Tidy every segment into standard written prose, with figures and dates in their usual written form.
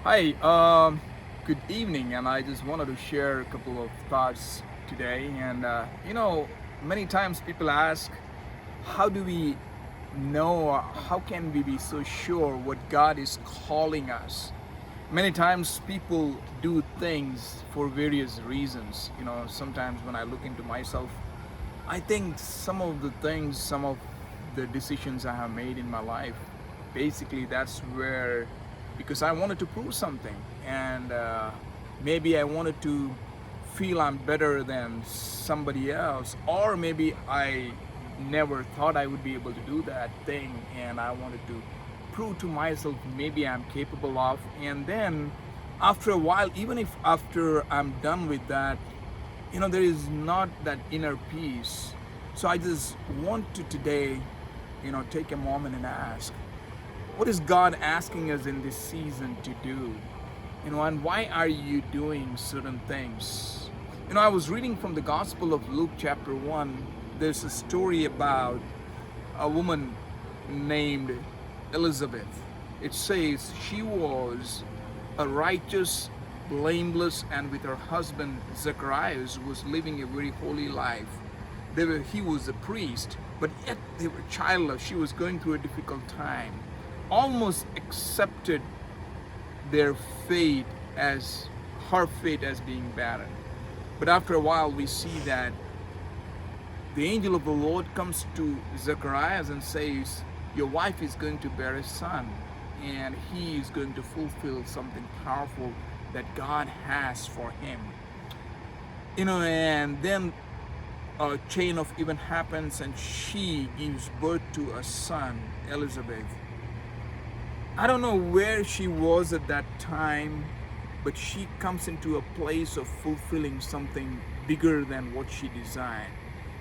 Hi, good evening, and I just wanted to share a couple of thoughts today. Many times people ask, how do we know, or how can we be so sure what God is calling us? Many times people do things for various reasons. Sometimes when I look into myself, I think some of the decisions I have made in my life, basically that's where, because I wanted to prove something, and maybe I wanted to feel I'm better than somebody else, or maybe I never thought I would be able to do that thing, and I wanted to prove to myself maybe I'm capable of. And then after a while, even if after I'm done with that, there is not that inner peace. So I just want to today, take a moment and ask, what is God asking us in this season to do? And why are you doing certain things? I was reading from the Gospel of Luke, chapter 1. There's a story about a woman named Elizabeth. It says she was a righteous, blameless, and with her husband Zacharias was living a very holy life. He was a priest, but yet they were childless. She was going through a difficult time. Almost accepted their fate as her fate as being barren. But after a while, we see that the angel of the Lord comes to Zacharias and says, your wife is going to bear a son, and he is going to fulfill something powerful that God has for him. And then a chain of event happens, and she gives birth to a son, Elizabeth. I don't know where she was at that time, but she comes into a place of fulfilling something bigger than what she desired.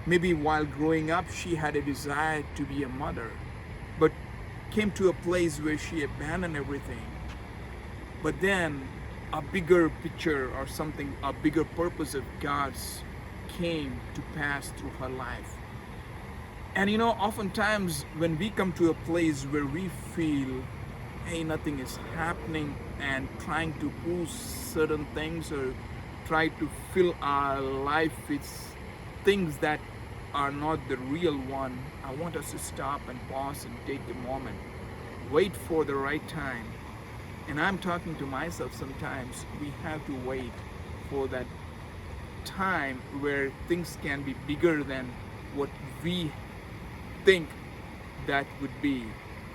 Maybe while growing up, she had a desire to be a mother, but came to a place where she abandoned everything. But then a bigger picture or something, a bigger purpose of God's came to pass through her life. And oftentimes when we come to a place where we feel, hey, nothing is happening, and trying to prove certain things or try to fill our life with things that are not the real one, I want us to stop and pause and take a moment. Wait for the right time. And I'm talking to myself sometimes. We have to wait for that time where things can be bigger than what we think that would be.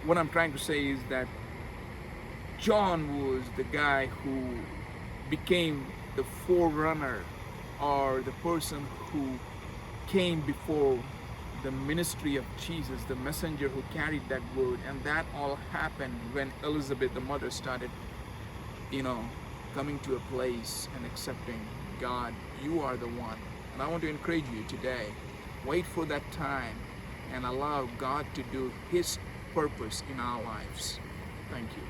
What I'm trying to say is that John was the guy who became the forerunner, or the person who came before the ministry of Jesus, the messenger who carried that word. And that all happened when Elizabeth, the mother, started, you know, coming to a place and accepting God. You are the one. And I want to encourage you today, wait for that time and allow God to do His purpose in our lives. Thank you.